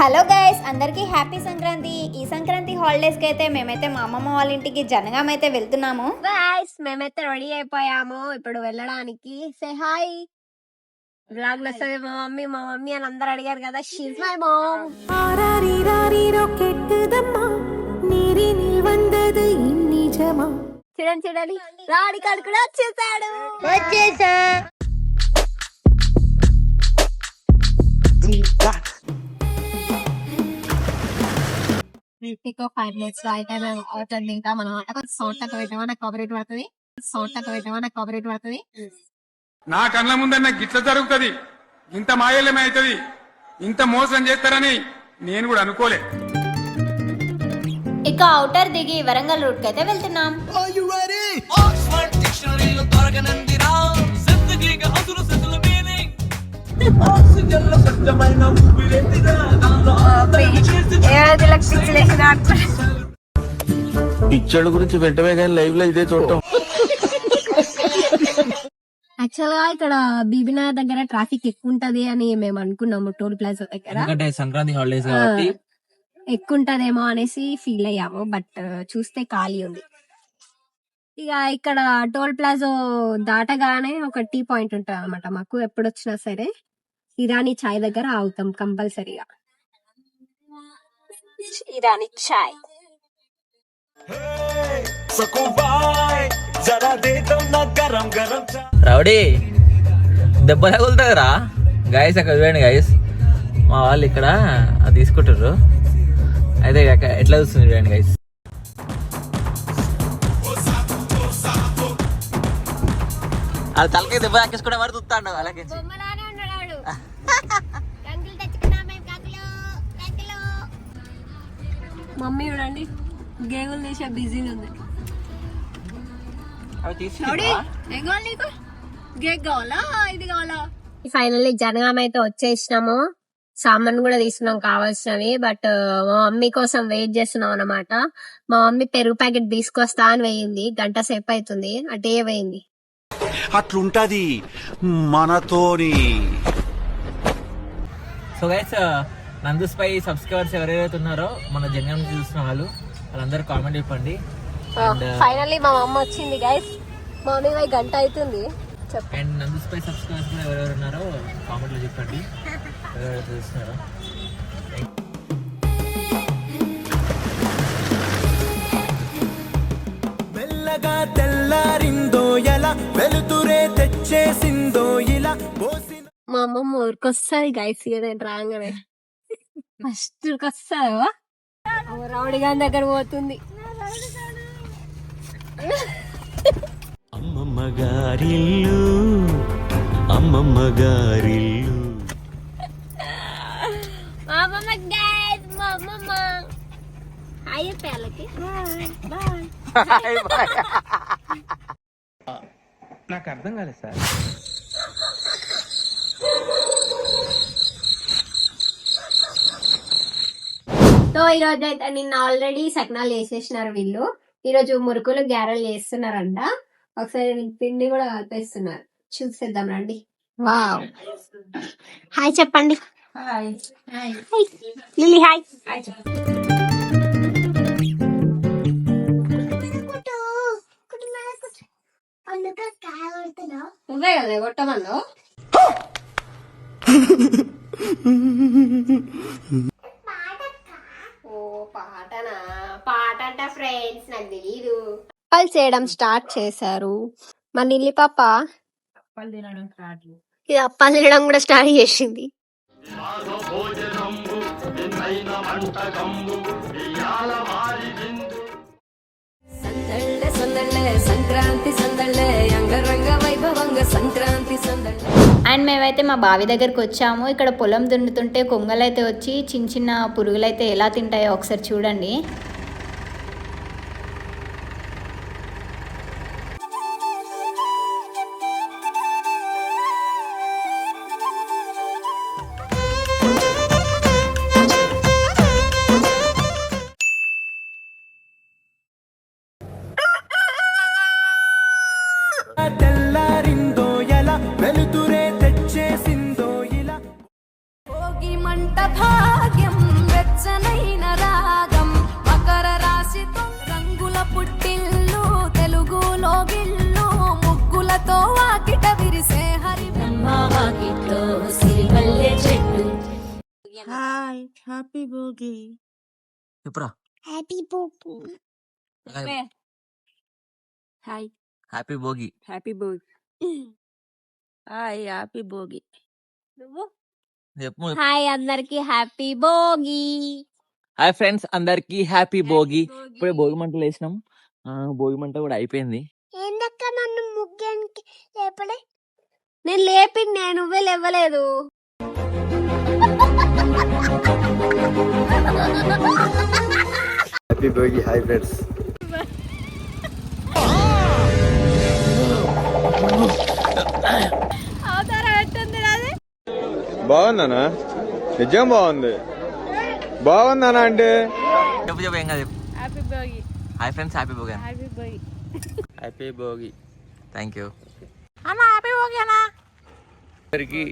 Hello guys, అందరికీ happy Sankranti. ఈ సంక్రాంతి హాలిడేస్కి అయితే మేమైతే మా అమ్మమ్మ వాళ్ళ ఇంటికి జనగాం అయితే వెళ్తున్నాము. గైస్ మేమైతే రెడీ అయిపోయాము ఇప్పుడు వెళ్ళడానికి. Say hi. బ్లాగ్ లో వస్తుంది మా మమ్మీ అని అందరు అడిగారు కదా, షీజ్ మై మామ్. చూడండి చూడండి, రాడి కాడు కూడా వచ్చేసాడు. ఇంటికి 5 minutes లో అయితే మేము అవుతుంది. ఇంకా మనం సౌండ్ తక్కువ పెట్టామా నాకు కాపరేట్ పడుతుంది. నా కళ్ళ ముందన్న గిట్ల జరుగుతుంది, ఇంత మాయలేమైతుంది, ఇంత మోసం చేస్తారని నేను కూడా అనుకోలే. ఇక అవుటర్ దిగి వరంగల్ రూట్ కి అయితే వెళ్తున్నాం. పిచ్చోళ్ళ గురించి వెంటనే కానీ లైవ్ లో ఇదే చూడటం. యాక్చువల్ గా ఇక్కడ బీబీనగర్ దగ్గర ట్రాఫిక్ ఎక్కువ ఉంటది అని మేము అనుకున్నాము. టోల్ ప్లాజా దగ్గర సంక్రాంతి హాలిడేస్ కాబట్టి ఎక్కువ ఉంటదేమో అనేసి ఫీల్ అయ్యాము. బట్ చూస్తే ఖాళీ ఉంది. ఇక ఇక్కడ టోల్ ప్లాజా దాటగానే ఒక టీ పాయింట్ ఉంటది అనమాట. మాకు ఎప్పుడు వచ్చినా సరే ఇరానీ చాయ్ దగ్గర ఆగుతాం కంపల్సరీగా. ఇరానీ చాయ్ రౌడీ దెబ్బ తగులుతుందిరా. గాయస్ అక్కడ చూడండి గాయస్, మా వాళ్ళు ఇక్కడ అది తీసుకుంటారు. అయితే ఎట్లా చూస్తుంది చూడండి గాయస్. అది తలకి దెబ్బ తాకేసుకుంటే మరి చూస్తాడు అలాగే. మమ్మీ చూడండి గేగులు తీసే బిజీగా ఉంది. ఫైనల్లీ జనగాం అయితే వచ్చేసినాము. సామాన్ కూడా తీసుకున్నాం కావాల్సినవి. బట్ మా మమ్మీ కోసం వెయిట్ చేస్తున్నాం అన్నమాట. మా మమ్మీ పెరుగు ప్యాకెట్ తీసుకొస్తా అని వేయింది. గంట సేపు అవుతుంది అటే వేయింది. అట్లుంటది మనతోని. సో గైస్, నందూస్ పై సబ్స్క్రైబర్స్ ఎవరైతే ఉన్నారో మన జనగాం చూస్తున్న వాళ్ళందరూ కామెంట్ చెప్పండి. ఫైనల్లీ మా మమ్మ వచ్చింది గైస్. మా మమ్మీ గంట అవుతుంది. అండ్ నందూస్ పై సబ్స్క్రైబర్స్ కూడా ఎవరెవరు ఉన్నారో కామెంట్ లో చెప్పండి ఎవరెవరైతే చూస్తున్నారో. మెల్లగా తెల్లారిందో ఎలా వెలుతురే తెచ్చేసిందో ఇలా. మా అమ్మమ్మ ఊరికొస్తుంది గైస్. నేను రాగానే ఫస్ట్ ఊరికొస్తావా రౌడీ గారి దగ్గర పోతుంది. అమ్మమ్మ గారిల్లు అమ్మమ్మ గారిల్లు. మా అమ్మమ్మ గైస్, మా అమ్మమ్మ హాయ్ పేలకి బాయ్. నాకు అర్థం కాలేదు సార్. సో ఈ రోజు అయితే నిన్న ఆల్రెడీ సకినాలు వేసేసినారు వీళ్ళు. ఈ రోజు మురుకులు గ్యారెలు చేస్తున్నారంట. ఒకసారి పిండి కూడా కలిపేస్తున్నారు. చూసేద్దాం రండి. వావ్, హాయ్ చెప్పండి. Hi lily hi. నువ్వే కదా కొట్టమన్నా. పాట అంట ఫ్రెండ్స్, నాకు తెలీదు. అప్పాలు చేయడం స్టార్ట్ చేశారు. మా నిల్లి పాప ఇది అప్పాలు తినడం కూడా స్టార్ట్ చేసింది. అండ్ మేమైతే మా బావి దగ్గరకు వచ్చాము. ఇక్కడ పొలం దున్నుతుంటే కొంగలు అయితే వచ్చి చిన్న చిన్న పురుగులు అయితే ఎలా తింటాయో ఒకసారి చూడండి. తెల్లారిందో ఎలా వెలుతురే తెచ్చేసిందో ఇలా. భోగి మంట భాగ్యం హాయ్ హ్యాపీ భోగి చెప్పురా. Happy Bhogi hi happy Bhogi. Happy Bhogi hi happy Bhogi నువ్వు చెప్పు. హాయ్ అందరికి హ్యాపీ భోగి. హాయ్ ఫ్రెండ్స్, అందరికి హ్యాపీ భోగి. ఇప్పుడే భోగి మంటలు వేసినాం. భోగి మంట కూడా అయిపోయింది. ఏందక్క నన్ను ముగ్గానికి లేపలే? నేను లేపింది, నువ్వే లేవలేదు. హ్యాపీ భోగి. Hi friends. బాగుందనా? నిజం బాగుంది. బాగుందనా అంటే చెప్పు చెప్పు, ఏం కాదు చెప్పు. Happy Bhogi hi friends, happy Bhogi. Happy Bhogi happy Bhogi. Thank you. అన్న హ్యాపీ భోగి అన్న. అందరికి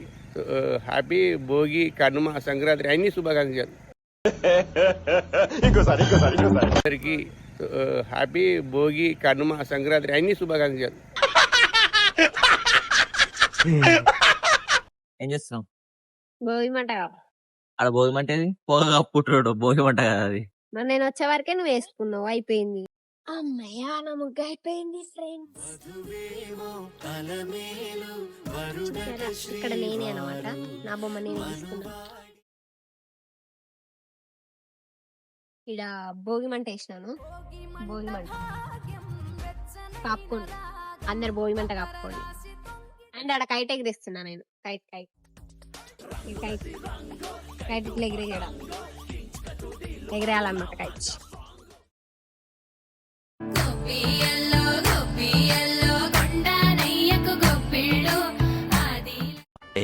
హ్యాపీ భోగి, కనుమ, సంక్రాంతి అన్ని శుభాకాంక్షలు. అందరికి హ్యాపీ భోగి, కనుమ, సంక్రాంతి అన్ని శుభాకాంక్షలు. ఏం చేస్తున్నాం? భోగి మంట ఆడ భోగి మంట ఏది? పొగ పుట్టుడు భోగి మంట కదా అది. మరి నేను వచ్చే వరకే నువ్వు వేసుకున్నావు, అయిపోయింది. అమ్మయ్య నా ముగ్గు అయిపోయింది ఫ్రెండ్స్. ఇక్కడ నేనే అనమాట, నా బొమ్మ నేను వేసుకున్నా. ఇక్కడ భోగి మంట వేసినాను. భోగి మంట కాపుకోండి, అందరు భోగి మంట కాపుకోండి. అండ్ ఆడ కైట్ ఎగిరిస్తున్నా నేను. కైట్ కైట్ కైట్ కైట్ ఇట్లా ఎగిరేయడం, ఎగిరేయాలన్నమాట kite.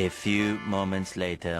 A few moments later.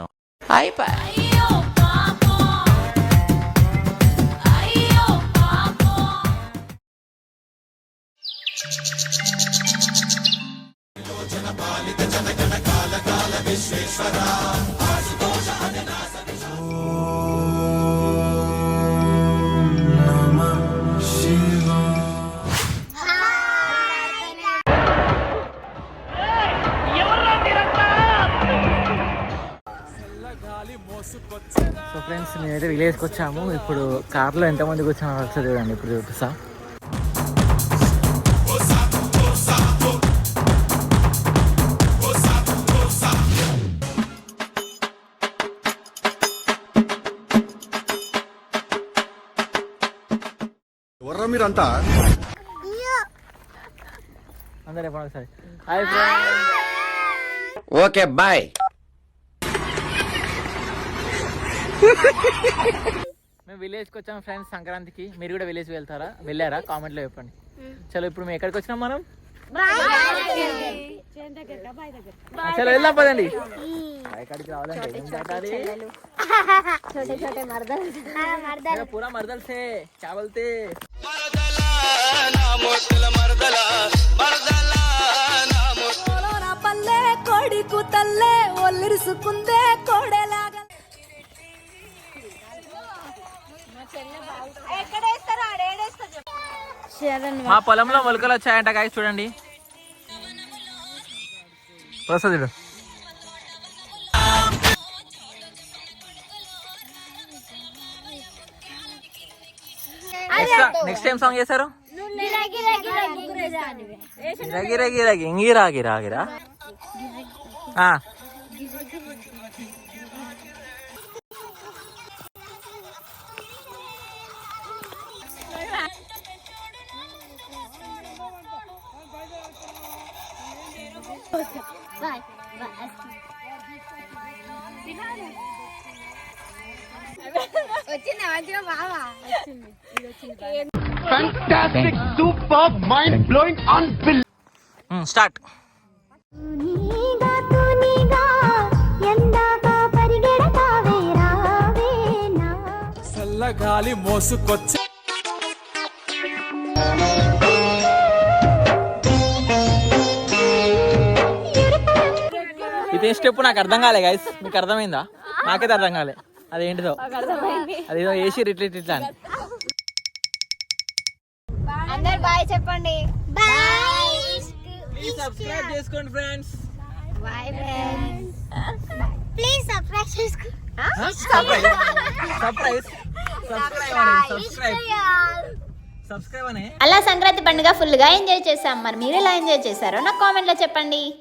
So friends, మేమైతే విలేజ్కి వచ్చాము. ఇప్పుడు కార్లో ఎంతమంది కూర్చొని వస్తుంది చూడండి, ఇప్పుడు చూపిస్తా. ఎవర్రా మీరంతా? అందరూ చెప్పండి ఒకసారి. Hi friends. Okay bye. మేము విలేజ్కి వచ్చాము ఫ్రెండ్స్ సంక్రాంతికి. మీరు కూడా విలేజ్ వెళ్ళారా? కామెంట్లో చెప్పండి. చలో, ఇప్పుడు మేము ఎక్కడికి వచ్చినాం? మనం చలో వెళ్దాం పదండి. ఎక్కడికి రావాలంటే ఏం మాట్లాడాలి? పూరా మరదల్ సే క్యా బోల్తే. పల్లె కొడికు తల్లే ఒల్లిరుసుకుందే కోడేలాగా. మా పొలంలో మొలకలు వచ్చాయంట గాయ్స్, చూడండి. వస్తుంది. నెక్స్ట్ టైం సాంగ్ చేశారు గిరా గిరా గిరా గిరా గిరా. స్టార్ట్. చల్లగాలి మోసుకొచ్చే ఇదే స్టెప్ నాకు అర్థం కాలే గైస్, మీకు అర్థమైందా? నాకైతే అర్థం కాలే అదేంటిదో. అదేదో వేసి ఇట్లా ఇట్లా అని. అందరు బాయ్ చెప్పండి. ప్లీజ్ సబ్స్క్రైబ్ చేసుకోండి friends. Bye friends. Please subscribe చేసుకోండి. సబ్స్క్రైబ్ అని అలా సంక్రాంతి పండుగ ఫుల్గా ఎంజాయ్ చేసాం. మరి మీరు ఎలా ఎంజాయ్ చేశారో నాకు కామెంట్లో చెప్పండి.